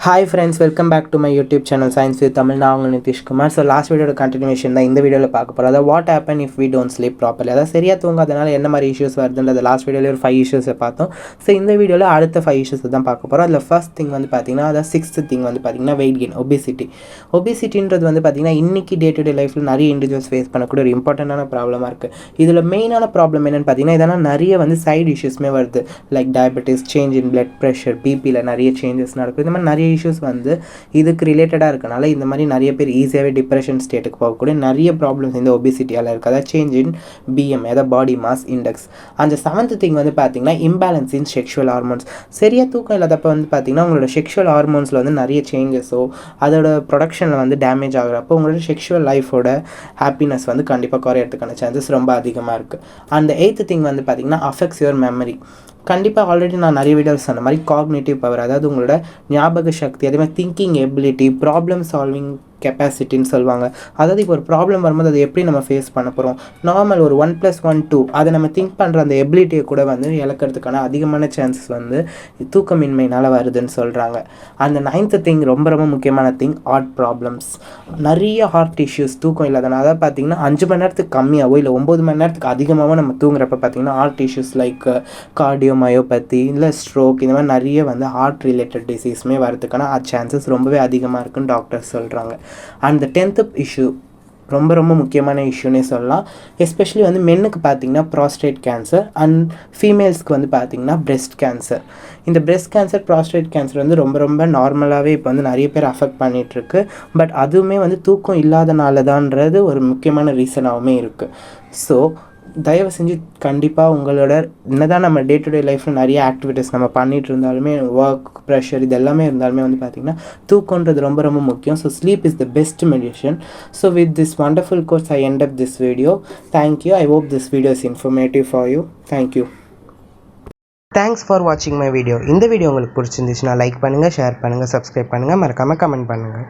Hi friends, welcome back to my YouTube channel Science with Tamil. நான் உங்கள் Nitish Kumar. So last வீடியோட continuation தான் இந்த வீடியோவில் பார்க்க போகிறோம். அதாவது what happen if we don't sleep properly, அதாவது சரியாக தூங்காதனால என்ன மாதிரி இஷ்யூஸ் வருதுன்றது லாஸ்ட் வீடியோவில் ஒரு 5 இஷ்யூஸை பார்த்தோம். ஸோ இந்த வீடியோவில் அடுத்த 5 இஷ்யூஸ் தான் பார்க்க போகிறோம். அதில் ஃபர்ஸ்ட் திங் வந்து பார்த்திங்கன்னா, அதாவது 6th திங் வந்து பார்த்திங்கன்னா வெயிட் கெயின், ஒபிசிட்டின்றது வந்து பார்த்திங்கன்னா இன்றைக்கி டே டு டே லைஃப்பில் நிறைய இண்டிவிஜுவல்ஸ் ஃபேஸ் பண்ணக்கூடிய ஒரு இம்பார்ட்டண்டான ப்ராப்ளமாக இருக்குது. இதில் மெயினான ப்ராப்ளம் என்னென்னு பார்த்தீங்கன்னா, இதெல்லாம் நிறைய வந்து சைடு இஷ்யூஸ்மே வருது. Like diabetes, change in blood pressure, பிபியில் நிறைய சேஞ்சஸ் நடக்கும். இந்த மாதிரி நிறைய இஷ்யூஸ் வந்து இதுக்கு ரிலேட்டடாக இருக்கனால இந்த மாதிரி நிறைய பேர் ஈஸியாகவே டிப்ரெஷன் ஸ்டேட்டுக்கு போகக்கூடிய நிறைய ப்ராப்ளம்ஸ் இந்த ஒபிசிட்டியால் இருக்குது. அதாவது சேஞ்ச் இன் பிஎம், அதாவது பாடி மாஸ் இண்டெக்ஸ். அந்த 7th திங் வந்து பார்த்திங்கன்னா இம்பேலன்ஸ் இன் செக்ஷுவல் ஹார்மோன்ஸ். சரியாக தூக்கம் இல்லாதப்போ வந்து பார்த்திங்கன்னா உங்களோட செக்ஷுவல் ஹார்மோன்ஸில் வந்து நிறைய சேஞ்சஸோ அதோட ப்ரொடக்ஷனில் வந்து டேமேஜ் ஆகிறப்போ உங்களோட செக்ஷுவல் லைஃபோட ஹாப்பினஸ் வந்து கண்டிப்பாக குறையிறதுக்கான சான்சஸ் ரொம்ப அதிகமாக இருக்குது. அந்த 8th திங் வந்து பார்த்திங்கன்னா அஃபெக்ட்ஸ் யுவர் மெமரி. கண்டிப்பாக ஆல்ரெடி நான் நிறைய வீடியோஸ் சொன்ன மாதிரி காக்னேட்டிவ் பவர், அதாவது உங்களோட ஞாபக சக்தி, அதே மாதிரி திங்கிங் எபிலிட்டி, ப்ராப்ளம் சால்விங் கெப்பாசிட்டின்னு சொல்லுவாங்க. அதாவது இப்போ ஒரு ப்ராப்ளம் வரும்போது அதை எப்படி நம்ம ஃபேஸ் பண்ண போகிறோம், நார்மல் ஒரு 1+1 2 அதை நம்ம திங்க் பண்ணுற அந்த எபிலிட்டியை கூட வந்து இழக்கிறதுக்கான அதிகமான சான்சஸ் வந்து தூக்கமின்மையினால் வருதுன்னு சொல்கிறாங்க. அந்த 9th திங் ரொம்ப ரொம்ப முக்கியமான திங், ஹார்ட் ப்ராப்ளம்ஸ். நிறைய ஹார்ட் இஷ்யூஸ் தூக்கம் இல்லாதனால, அதாவது பார்த்திங்கன்னா 5 மணி நேரத்துக்கு கம்மியாகவோ இல்லை 9 மணி நேரத்துக்கு அதிகமாகவோ நம்ம தூங்குறப்ப பார்த்திங்கன்னா ஹார்ட் இஷ்யூஸ் லைக் கார்டியோமயோபதி இல்லை ஸ்ட்ரோக், இந்த மாதிரி நிறைய வந்து ஹார்ட் ரிலேட்டட் டிசீஸுமே வரதுக்கான சான்சஸ் ரொம்பவே அதிகமாக இருக்குன்னு டாக்டர்ஸ் சொல்கிறாங்க. அண்ட் 10th இஷ்யூ ரொம்ப ரொம்ப முக்கியமான இஷ்யூன்னே சொல்லலாம். எஸ்பெஷலி வந்து மென்னுக்கு பார்த்திங்கன்னா ப்ராஸ்டேட் கேன்சர் அண்ட் ஃபீமேல்ஸ்க்கு வந்து பார்த்திங்கன்னா பிரெஸ்ட் கேன்சர். இந்த பிரெஸ்ட் கேன்சர், ப்ராஸ்டேட் கேன்சர் வந்து ரொம்ப ரொம்ப நார்மலாகவே இப்போ வந்து நிறைய பேர் அஃபெக்ட் பண்ணிகிட்ருக்கு. பட் அதுவுமே வந்து தூக்கம் இல்லாதனால தான்றது ஒரு முக்கியமான ரீசனாகவுமே இருக்குது. ஸோ தயவு செஞ்சு கண்டிப்பாக உங்களோட என்னதான் நம்ம டே டு டே லைஃப்பில் நிறைய ஆக்டிவிட்டீஸ் நம்ம பண்ணிகிட்டு இருந்தாலுமே, ஒர்க் ப்ரெஷர் இது எல்லாமே இருந்தாலுமே வந்து பார்த்திங்கன்னா தூக்கன்றது ரொம்ப ரொம்ப முக்கியம். So sleep is the best medicine. So with this wonderful course I end up this video. Thank you. I hope this video is informative for you. Thank you. Thanks for வாட்சிங் மை வீடியோ. இந்த வீடியோ உங்களுக்கு பிடிச்சிருந்துச்சுன்னா like பண்ணுங்கள், share பண்ணுங்கள், subscribe பண்ணுங்கள், மறக்காமல் comment பண்ணுங்கள்.